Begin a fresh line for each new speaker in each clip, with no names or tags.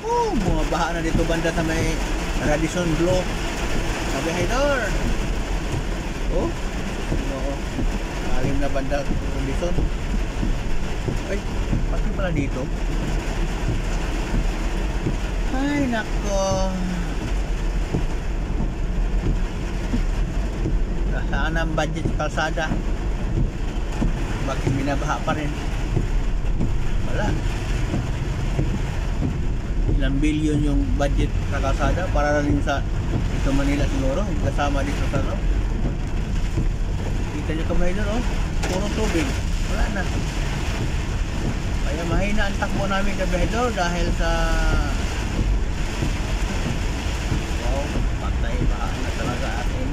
Oh, mga baha na dito banda sa may Radisson Blu. Sabi, Haydor. Oh, oo. Alim na banda Radisson. Ay, pati pala dito. Ay, nako. Saan ang budget sa kalsada? Bakit binabaha pa rin? Wala. Ilang bilyon yung budget sa kalsada para rin sa ito Manila siguro. Kasama dito sa ano. Kita nyo kamay doon, oh. Puro tubig. Wala na. Kaya mahina ang takbo namin kabihedor dahil sa wow, patay baha na talaga atin.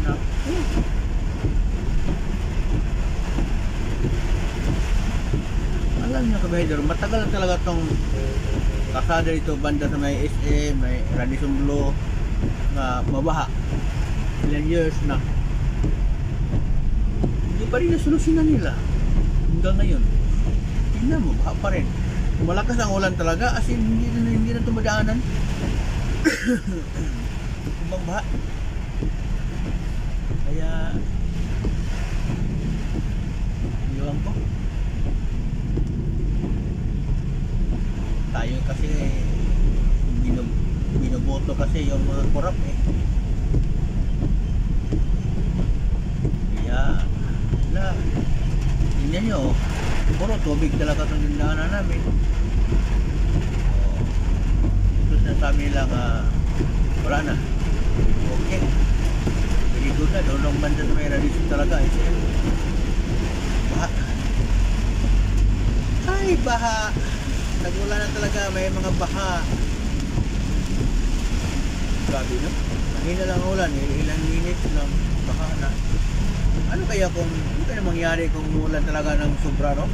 Naku. Alam nyo kabihedor, matagal na talaga tong kasada dito banda sa may SM, may Radisson Blu na mabaha. Ilang years na. Hindi pa rin nasolusyonan nila hanggang ngayon. Tingnan mo, baha pa rin. Kung malakas ang ulan talaga, as in, hindi na tumadaanan. Kumbang baha. Kaya iwan ko. Tayo kasi binoboto kasi yung mga korap eh. Kaya na, tingnan nyo, puro tubig talaga itong dindaanan namin. Ito sinasabi nila wala na. Okay. Very good na, doon lang banda sa may Radisson talaga. Baha. Ay, baha. Nagmula na talaga, may mga baha. Grabe no? Mahina lang ang ulan, ilang minutes lang, baha na. Ano kaya mangyari kung umulan talaga ng sobra, no?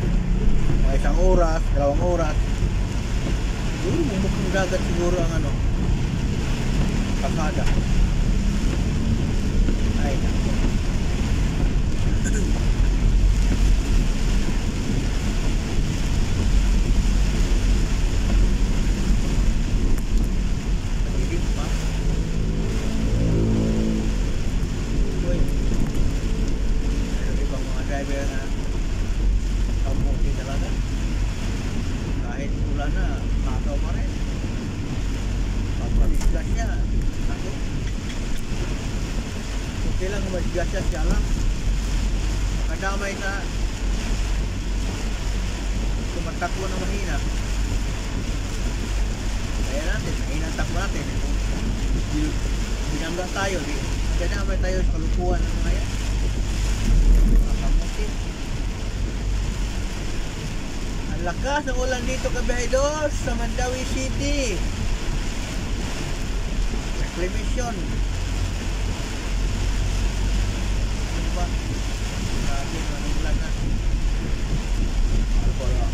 Mga isang oras, 2 oras. Siguro bumukhang dagat siguro ang ano, kasada. Ay, nako. Pagiging pa. Uy. Driver na kamuti talaga kahit ulan na makaw pa rin pagpamisgas niya ako okay lang kumasgas siya lang makadamay na tumatakbo ng mahina kaya natin mahinang takbo natin binangga tayo kadamay tayo sa kalukuhan ng mga yan. Ang lakas ng ulan dito kabihedor sa Mandawi City. Reclamation. Ano ba? Grabe ang ulan na. Ano ba lang?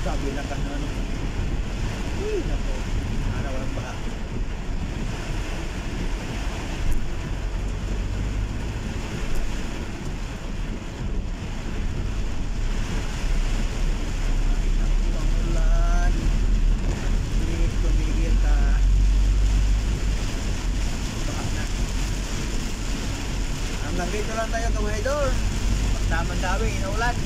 Sabi na ka na ano. Uy, nako. Sana walang baha. Ang ulan. Please, tumigil ka. Baha na. Hanggang dito lang tayo, kabihedor. Pagtaman-dawi, inaulan.